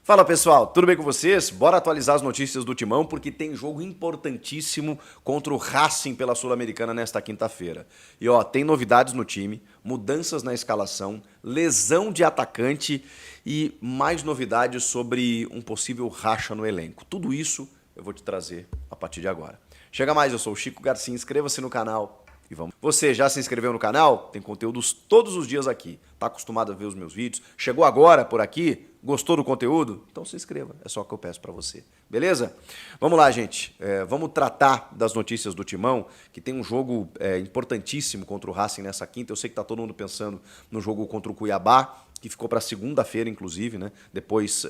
Fala pessoal, tudo bem com vocês? Bora atualizar as notícias do Timão porque tem jogo importantíssimo contra o Racing pela Sul-Americana nesta quinta-feira. E ó, tem novidades no time, mudanças na escalação, lesão de atacante e mais novidades sobre um possível racha no elenco. Tudo isso eu vou te trazer a partir de agora. Chega mais, eu sou o Chico Garcia, inscreva-se no canal. E vamos. Você já se inscreveu no canal? Tem conteúdos todos os dias aqui. Tá acostumado a ver os meus vídeos? Chegou agora por aqui? Gostou do conteúdo? Então se inscreva. É só o que eu peço para você. Beleza? Vamos lá, gente. Vamos tratar das notícias do Timão, que tem um jogo importantíssimo contra o Racing nessa quinta. Eu sei que tá todo mundo pensando no jogo contra o Cuiabá, que ficou para segunda-feira, inclusive, né? Depois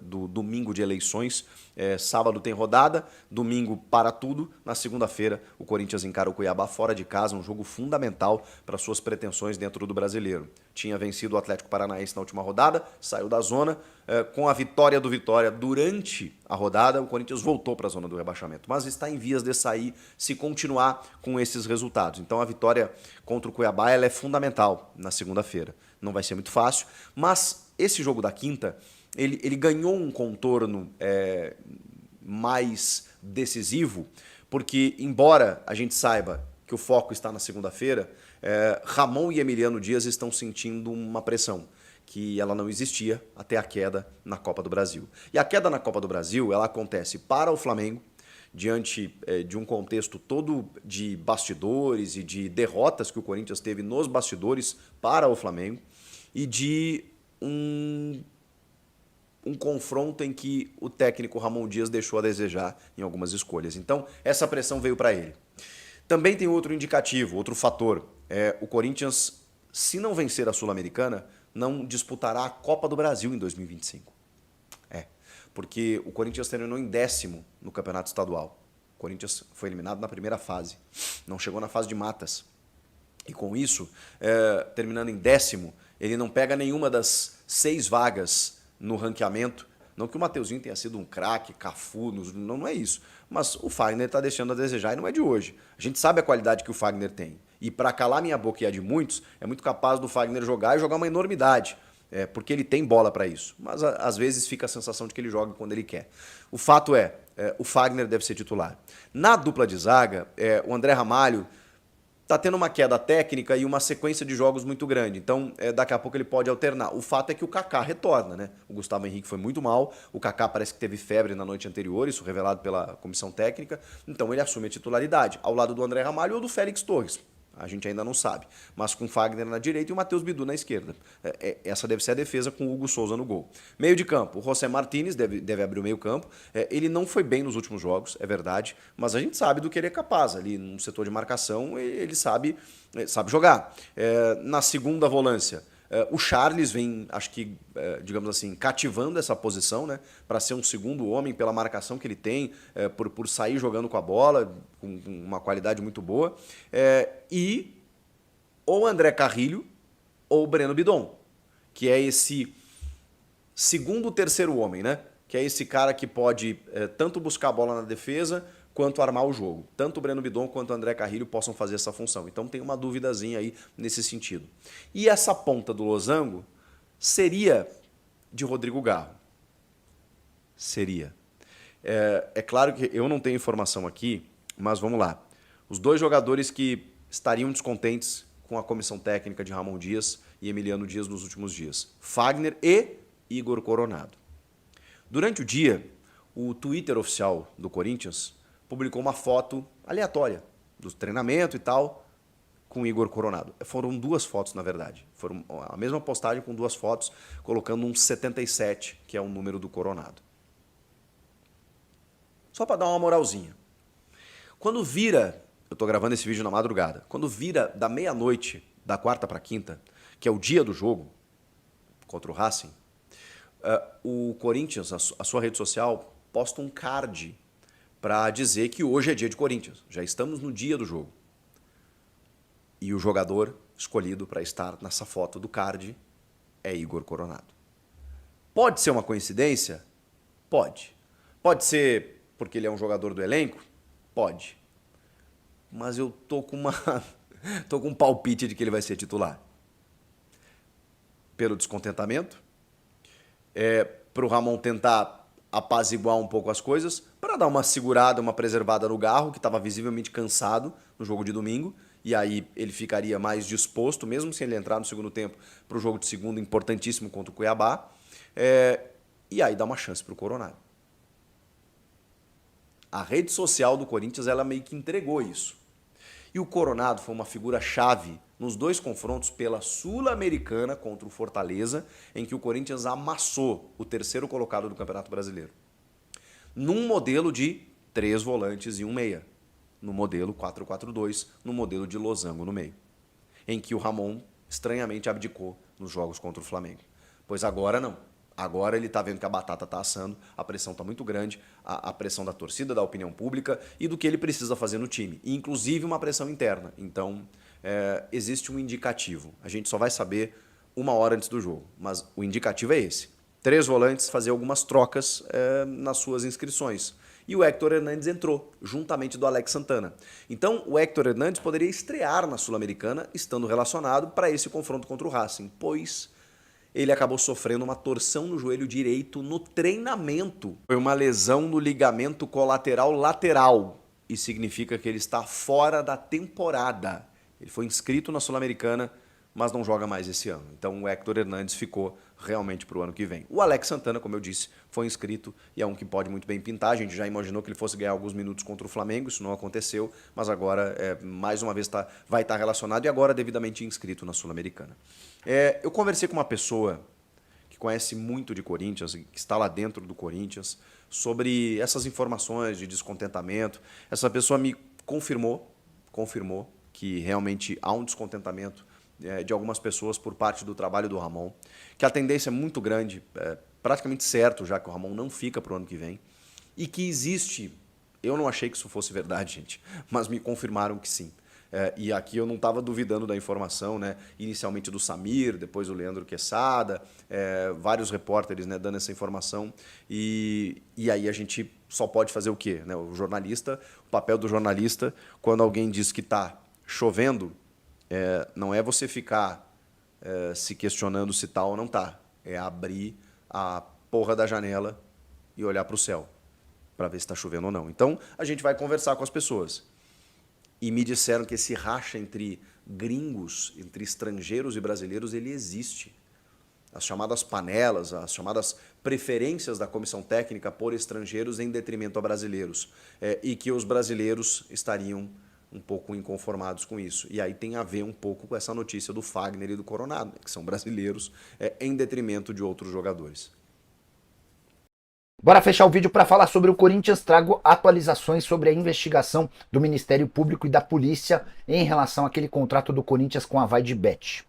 do domingo de eleições. Sábado tem rodada, domingo para tudo. Na segunda-feira, o Corinthians encara o Cuiabá fora de casa, um jogo fundamental para suas pretensões dentro do Brasileiro. Tinha vencido o Atlético Paranaense na última rodada, saiu da zona. Com a vitória do Vitória durante a rodada, o Corinthians voltou para a zona do rebaixamento, mas está em vias de sair se continuar com esses resultados. Então a vitória contra o Cuiabá ela é fundamental na segunda-feira. Não vai ser muito fácil, mas esse jogo da quinta, ele ganhou um contorno mais decisivo, porque embora a gente saiba que o foco está na segunda-feira, Ramon e Emiliano Dias estão sentindo uma pressão que ela não existia até a queda na Copa do Brasil. E a queda na Copa do Brasil, ela acontece para o Flamengo, diante de um contexto todo de bastidores e de derrotas que o Corinthians teve nos bastidores para o Flamengo, e de um confronto em que o técnico Ramon Dias deixou a desejar em algumas escolhas. Então, essa pressão veio para ele. Também tem outro indicativo, outro fator. O Corinthians, se não vencer a Sul-Americana, não disputará a Copa do Brasil em 2025. Porque o Corinthians terminou em 10º no Campeonato Estadual. O Corinthians foi eliminado na primeira fase, não chegou na fase de matas. E com isso, terminando em 10º, ele não pega nenhuma das 6 vagas no ranqueamento. Não que o Mateuzinho tenha sido um craque, Cafu, não é isso. Mas o Fagner está deixando a desejar e não é de hoje. A gente sabe a qualidade que o Fagner tem. E para calar minha boca e a de muitos, é muito capaz do Fagner jogar e jogar uma enormidade. Porque ele tem bola para isso. Mas às vezes fica a sensação de que ele joga quando ele quer. O fato o Fagner deve ser titular. Na dupla de zaga, o André Ramalho está tendo uma queda técnica e uma sequência de jogos muito grande. Então, daqui a pouco ele pode alternar. O fato é que o Kaká retorna, né? O Gustavo Henrique foi muito mal. O Kaká parece que teve febre na noite anterior, isso revelado pela comissão técnica. Então, ele assume a titularidade, ao lado do André Ramalho ou do Félix Torres. A gente ainda não sabe. Mas com o Fagner na direita e o Matheus Bidu na esquerda. Essa deve ser a defesa com o Hugo Souza no gol. Meio de campo, o José Martínez deve abrir o meio campo. Ele não foi bem nos últimos jogos, é verdade, mas a gente sabe do que ele é capaz. Ali no setor de marcação, ele sabe jogar. Na segunda volância, o Charles vem, acho que, digamos assim, cativando essa posição, né, para ser um segundo homem pela marcação que ele tem, por sair jogando com a bola, com uma qualidade muito boa. E ou André Carrilho ou Breno Bidon, que é esse segundo, terceiro homem, né? Que é esse cara que pode tanto buscar a bola na defesa quanto armar o jogo. Tanto o Breno Bidon quanto o André Carrilho possam fazer essa função. Então tem uma duvidazinha aí nesse sentido. E essa ponta do losango seria de Rodrigo Garro. Seria. É claro que eu não tenho informação aqui, mas vamos lá. Os dois jogadores que estariam descontentes com a comissão técnica de Ramon Dias e Emiliano Dias nos últimos dias. Fagner e Igor Coronado. Durante o dia, o Twitter oficial do Corinthians publicou uma foto aleatória do treinamento e tal com Igor Coronado. Foram 2 fotos, na verdade. Foram a mesma postagem com 2 fotos, colocando um 77, que é o número do Coronado. Só para dar uma moralzinha. Quando vira, eu estou gravando esse vídeo na madrugada, quando vira da meia-noite, da quarta para quinta, que é o dia do jogo contra o Racing, o Corinthians, a sua rede social, posta um card para dizer que hoje é dia de Corinthians. Já estamos no dia do jogo. E o jogador escolhido para estar nessa foto do card é Igor Coronado. Pode ser uma coincidência? Pode. Pode ser porque ele é um jogador do elenco? Pode. Mas eu tô com um palpite de que ele vai ser titular. Pelo descontentamento, para o Ramon tentar apaziguar um pouco as coisas, para dar uma segurada, uma preservada no Garro, que estava visivelmente cansado no jogo de domingo, e aí ele ficaria mais disposto, mesmo sem ele entrar no segundo tempo, para o jogo de segunda importantíssimo contra o Cuiabá, e aí dá uma chance para o Coronário. A rede social do Corinthians, ela meio que entregou isso. E o Coronado foi uma figura-chave nos dois confrontos pela Sul-Americana contra o Fortaleza, em que o Corinthians amassou o terceiro colocado do Campeonato Brasileiro. Num modelo de 3 volantes e 1 meia. No modelo 4-4-2, no modelo de losango no meio. Em que o Ramon estranhamente abdicou nos jogos contra o Flamengo. Pois agora não. Agora ele está vendo que a batata está assando, a pressão está muito grande, a pressão da torcida, da opinião pública e do que ele precisa fazer no time. E, inclusive uma pressão interna. Então, existe um indicativo. A gente só vai saber 1 hora antes do jogo. Mas o indicativo é esse. 3 volantes, fazer algumas trocas nas suas inscrições. E o Héctor Hernandes entrou, juntamente do Alex Santana. Então, o Héctor Hernandes poderia estrear na Sul-Americana, estando relacionado para esse confronto contra o Racing, pois ele acabou sofrendo uma torção no joelho direito no treinamento. Foi uma lesão no ligamento colateral lateral e significa que ele está fora da temporada. Ele foi inscrito na Sul-Americana, mas não joga mais esse ano. Então o Héctor Hernandes ficou realmente para o ano que vem. O Alex Santana, como eu disse, foi inscrito e é um que pode muito bem pintar. A gente já imaginou que ele fosse ganhar alguns minutos contra o Flamengo, isso não aconteceu, mas agora, mais uma vez, vai estar relacionado e agora devidamente inscrito na Sul-Americana. Eu conversei com uma pessoa que conhece muito de Corinthians, que está lá dentro do Corinthians, sobre essas informações de descontentamento. Essa pessoa me confirmou que realmente há um descontentamento de algumas pessoas por parte do trabalho do Ramon, que a tendência é muito grande, praticamente certo já que o Ramon não fica para o ano que vem, e que existe, eu não achei que isso fosse verdade, gente, mas me confirmaram que sim. E aqui eu não estava duvidando da informação, né? Inicialmente do Samir, depois do Leandro Quesada, vários repórteres, né, dando essa informação, e aí a gente só pode fazer o quê? Né? O papel do jornalista, quando alguém diz que está chovendo, não é você ficar se questionando se tá ou não tá. É abrir a porra da janela e olhar para o céu para ver se está chovendo ou não. Então, a gente vai conversar com as pessoas. E me disseram que esse racha entre gringos, entre estrangeiros e brasileiros, ele existe. As chamadas panelas, as chamadas preferências da comissão técnica por estrangeiros em detrimento a brasileiros. E que os brasileiros estariam um pouco inconformados com isso. E aí tem a ver um pouco com essa notícia do Fagner e do Coronado, que são brasileiros em detrimento de outros jogadores. Bora fechar o vídeo para falar sobre o Corinthians. Trago atualizações sobre a investigação do Ministério Público e da Polícia em relação àquele contrato do Corinthians com a VaideBet.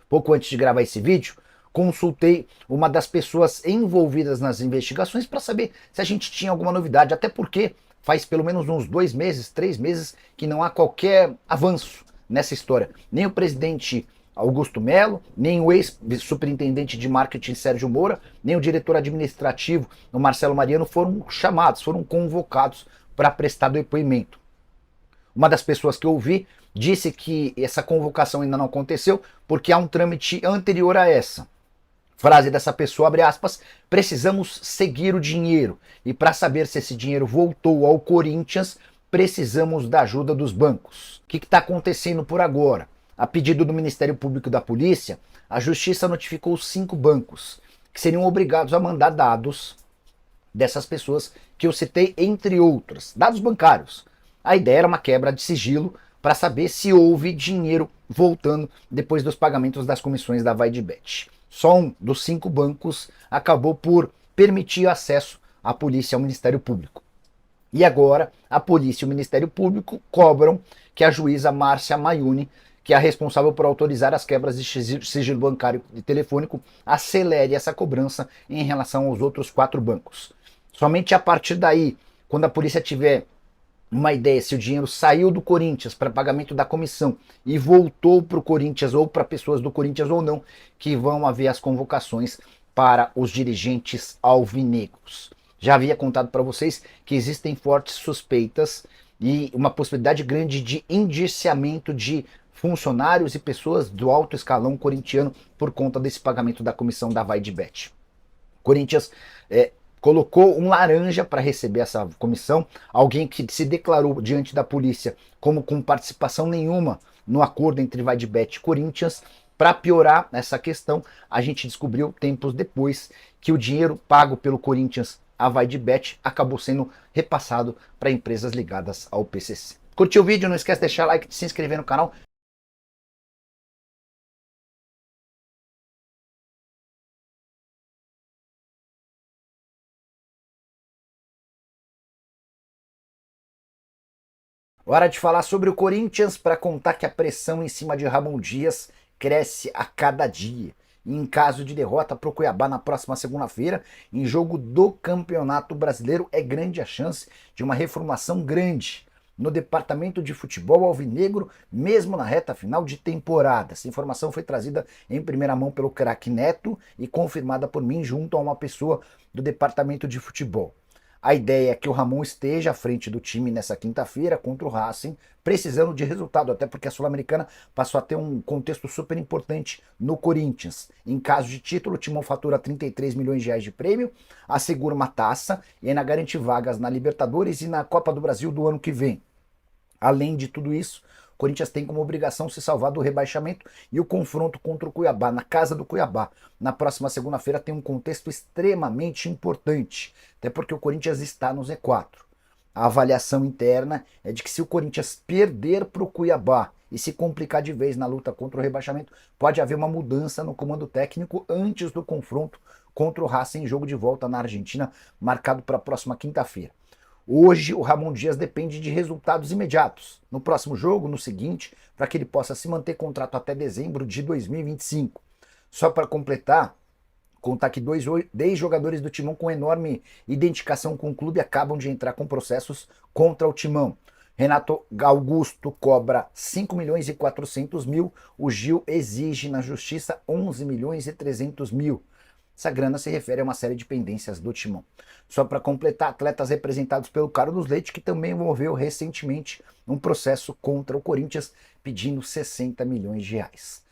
Pouco antes de gravar esse vídeo, consultei uma das pessoas envolvidas nas investigações para saber se a gente tinha alguma novidade, até porque faz pelo menos uns 2 meses, 3 meses que não há qualquer avanço nessa história. Nem o presidente Augusto Melo, nem o ex-superintendente de marketing Sérgio Moura, nem o diretor administrativo o Marcelo Mariano foram chamados, foram convocados para prestar depoimento. Uma das pessoas que eu ouvi disse que essa convocação ainda não aconteceu porque há um trâmite anterior a essa. Frase dessa pessoa, abre aspas, precisamos seguir o dinheiro e para saber se esse dinheiro voltou ao Corinthians, precisamos da ajuda dos bancos. O que está acontecendo por agora? A pedido do Ministério Público e da Polícia, a Justiça notificou 5 bancos que seriam obrigados a mandar dados dessas pessoas que eu citei, entre outros, dados bancários. A ideia era uma quebra de sigilo para saber se houve dinheiro voltando depois dos pagamentos das comissões da VaideBet. Só um dos 5 bancos acabou por permitir acesso à polícia e ao Ministério Público. E agora a polícia e o Ministério Público cobram que a juíza Márcia Mayuni, que é a responsável por autorizar as quebras de sigilo bancário e telefônico, acelere essa cobrança em relação aos outros 4 bancos. Somente a partir daí, quando a polícia tiver uma ideia se o dinheiro saiu do Corinthians para pagamento da comissão e voltou para o Corinthians ou para pessoas do Corinthians ou não, que vão haver as convocações para os dirigentes alvinegros. Já havia contado para vocês que existem fortes suspeitas e uma possibilidade grande de indiciamento de funcionários e pessoas do alto escalão corintiano por conta desse pagamento da comissão da VaideBet. Corinthians colocou um laranja para receber essa comissão, alguém que se declarou diante da polícia como com participação nenhuma no acordo entre Vaidbet e Corinthians. Para piorar essa questão, a gente descobriu tempos depois que o dinheiro pago pelo Corinthians a Vaidbet acabou sendo repassado para empresas ligadas ao PCC. Curtiu o vídeo? Não esquece de deixar like, de se inscrever no canal. Hora de falar sobre o Corinthians para contar que a pressão em cima de Ramon Dias cresce a cada dia. E em caso de derrota para o Cuiabá na próxima segunda-feira, em jogo do Campeonato Brasileiro, é grande a chance de uma reformulação grande no departamento de futebol alvinegro, mesmo na reta final de temporada. Essa informação foi trazida em primeira mão pelo craque Neto e confirmada por mim junto a uma pessoa do departamento de futebol. A ideia é que o Ramon esteja à frente do time nessa quinta-feira contra o Racing, precisando de resultado, até porque a Sul-Americana passou a ter um contexto super importante no Corinthians. Em caso de título, o Timão fatura 33 milhões de reais de prêmio, assegura uma taça e ainda garante vagas na Libertadores e na Copa do Brasil do ano que vem. Além de tudo isso, o Corinthians tem como obrigação se salvar do rebaixamento e o confronto contra o Cuiabá, na casa do Cuiabá, na próxima segunda-feira, tem um contexto extremamente importante, até porque o Corinthians está no Z4. A avaliação interna é de que se o Corinthians perder para o Cuiabá e se complicar de vez na luta contra o rebaixamento, pode haver uma mudança no comando técnico antes do confronto contra o Racing em jogo de volta na Argentina, marcado para a próxima quinta-feira. Hoje o Ramon Dias depende de resultados imediatos, no próximo jogo, no seguinte, para que ele possa se manter contrato até dezembro de 2025. Só para completar, contar que 10 jogadores do Timão com enorme identificação com o clube acabam de entrar com processos contra o Timão. Renato Augusto cobra 5 milhões e 400 mil, o Gil exige na justiça 11 milhões e 300 mil. Essa grana se refere a uma série de pendências do Timão. Só para completar, atletas representados pelo Carlos Leite, que também envolveu recentemente um processo contra o Corinthians, pedindo 60 milhões de reais.